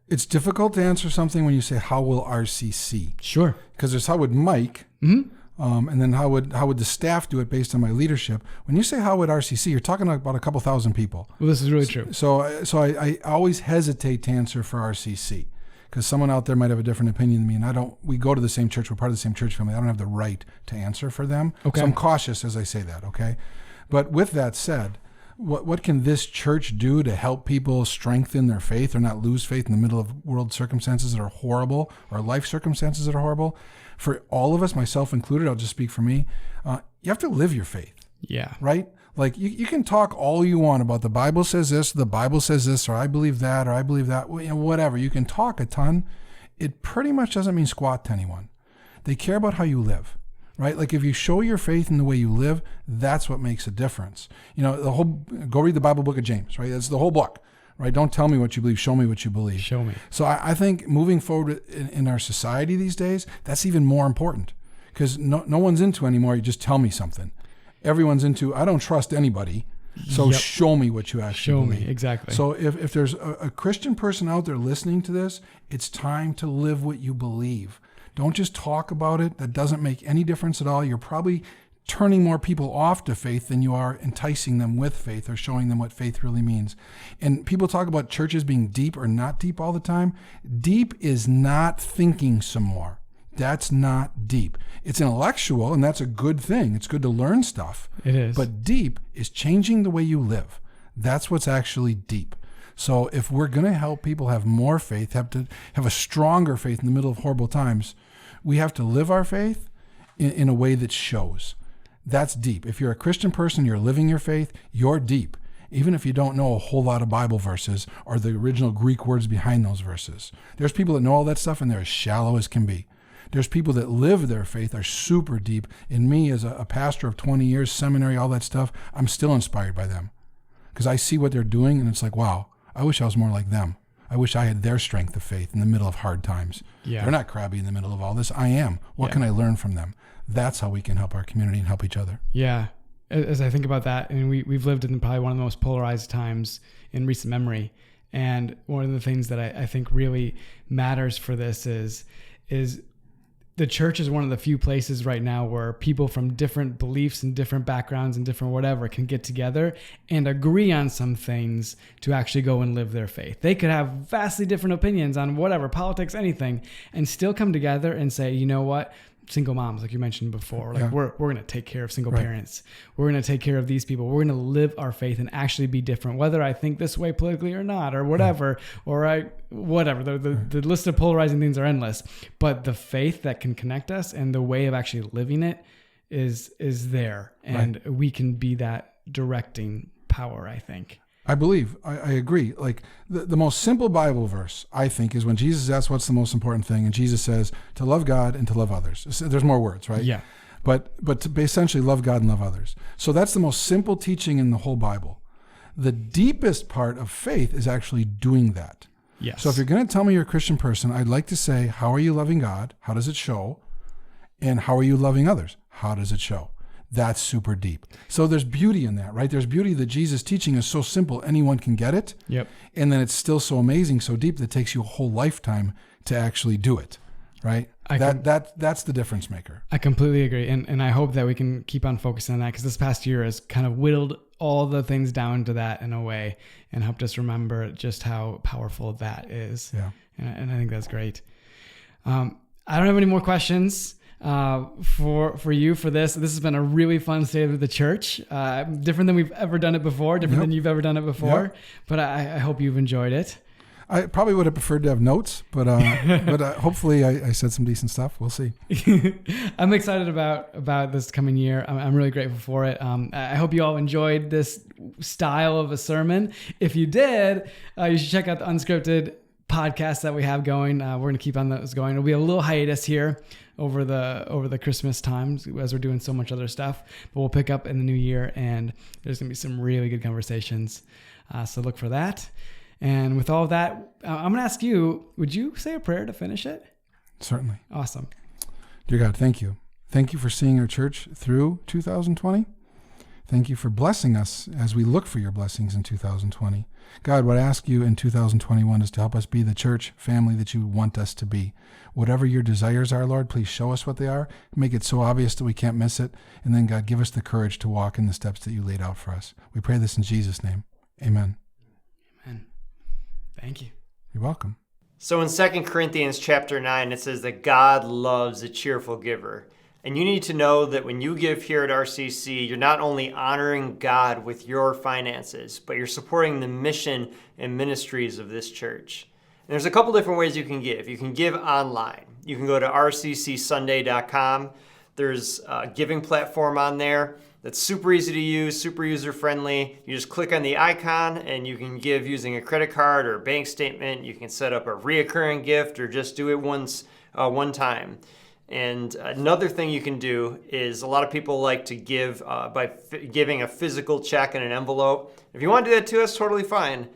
It's difficult to answer something when you say, how will RCC? Sure. Because there's how would Mike, and then how would the staff do it based on my leadership. When you say how would RCC, you're talking about a couple thousand people. Well, this is really true. So I always hesitate to answer for RCC because someone out there might have a different opinion than me, and we go to the same church, we're part of the same church family. I don't have the right to answer for them. Okay. So I'm cautious as I say that, okay? But with that said, what can this church do to help people strengthen their faith or not lose faith in the middle of world circumstances that are horrible or life circumstances that are horrible? For all of us, myself included, I'll just speak for me, you have to live your faith. Yeah. Right? Like you can talk all you want about the Bible says this, the Bible says this, or I believe that, or I believe that, whatever. You can talk a ton. It pretty much doesn't mean squat to anyone. They care about how you live. Right? Like if you show your faith in the way you live, that's what makes a difference. Go read the Bible book of James, right? That's the whole book, right? Don't tell me what you believe, show me what you believe. Show me. So I think moving forward in our society these days, that's even more important because no one's into anymore. You just tell me something. Everyone's into, I don't trust anybody. So show me what you actually believe. Show me, exactly. So if there's a Christian person out there listening to this, it's time to live what you believe. Don't just talk about it. That doesn't make any difference at all. You're probably turning more people off to faith than you are enticing them with faith or showing them what faith really means. And people talk about churches being deep or not deep all the time. Deep is not thinking some more. That's not deep. It's intellectual, and that's a good thing. It's good to learn stuff. It is. But deep is changing the way you live. That's what's actually deep. So if we're going to help people have more faith, have a stronger faith in the middle of horrible times, we have to live our faith in a way that shows. That's deep. If you're a Christian person, you're living your faith, you're deep. Even if you don't know a whole lot of Bible verses or the original Greek words behind those verses. There's people that know all that stuff and they're as shallow as can be. There's people that live their faith, are super deep. And me, as a pastor of 20 years, seminary, all that stuff, I'm still inspired by them. Because I see what they're doing and it's like, wow, I wish I was more like them. I wish I had their strength of faith in the middle of hard times. Yeah. They're not crabby in the middle of all this. I am. What can I learn from them? That's how we can help our community and help each other. Yeah. As I think about that, and we've lived in probably one of the most polarized times in recent memory. And one of the things that I think really matters for this is the church is one of the few places right now where people from different beliefs and different backgrounds and different whatever can get together and agree on some things to actually go and live their faith. They could have vastly different opinions on whatever, politics, anything, and still come together and say, you know what? Single moms, like you mentioned before, like we're going to take care of single parents. We're going to take care of these people. We're going to live our faith and actually be different, whether I think this way politically or not, or whatever, or whatever. The list of polarizing things are endless, but the faith that can connect us and the way of actually living it is there, and we can be that directing power, I think. I believe, I agree. Like the most simple Bible verse, I think, is when Jesus asks what's the most important thing, and Jesus says to love God and to love others. There's more words, right? Yeah. But to essentially love God and love others. So that's the most simple teaching in the whole Bible. The deepest part of faith is actually doing that. Yes. So if you're going to tell me you're a Christian person, I'd like to say, how are you loving God? How does it show? And how are you loving others? How does it show? That's super deep. So there's beauty in that, right? There's beauty that Jesus' teaching is so simple, anyone can get it. Yep. And then it's still so amazing, so deep that it takes you a whole lifetime to actually do it, right? That's the difference maker. I completely agree. And I hope that we can keep on focusing on that, because this past year has kind of whittled all the things down to that in a way and helped us remember just how powerful that is. Yeah. And I think that's great. I don't have any more questions for you for this. This has been a really fun State of the Church. Different than we've ever done it before, different than you've ever done it before. But I hope you've enjoyed it. I probably would have preferred to have notes, but hopefully I said some decent stuff. We'll see. I'm excited about this coming year. I'm really grateful for it. I hope you all enjoyed this style of a sermon. If you did, you should check out the Unscripted podcast that we have going. We're going to keep on those going. It'll be a little hiatus here over the Christmas times as we're doing so much other stuff, but we'll pick up in the new year, and there's going to be some really good conversations. So look for that. And with all of that, I'm going to ask you, would you say a prayer to finish it? Certainly. Awesome. Dear God, thank you. Thank you for seeing our church through 2020. Thank you for blessing us as we look for your blessings in 2020. God, what I ask you in 2021 is to help us be the church family that you want us to be. Whatever your desires are, Lord, please show us what they are. Make it so obvious that we can't miss it. And then, God, give us the courage to walk in the steps that you laid out for us. We pray this in Jesus' name. Amen. Amen. Thank you. You're welcome. So in 2 Corinthians chapter 9, it says that God loves a cheerful giver. And you need to know that when you give here at RCC, you're not only honoring God with your finances, but you're supporting the mission and ministries of this church. And there's a couple different ways you can give. You can give online. You can go to rccsunday.com. There's a giving platform on there that's super easy to use, super user-friendly. You just click on the icon and you can give using a credit card or a bank statement. You can set up a reoccurring gift or just do it one time. And another thing you can do is a lot of people like to give by giving a physical check in an envelope. If you want to do that too, that's totally fine.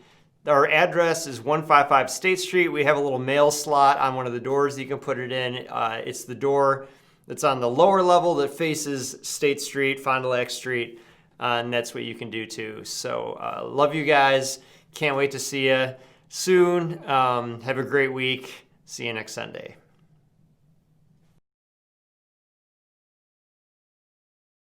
Our address is 155 State Street. We have a little mail slot on one of the doors that you can put it in. It's the door that's on the lower level that faces State Street, Fond du Lac Street, and that's what you can do too. So love you guys. Can't wait to see you soon. Have a great week. See you next Sunday.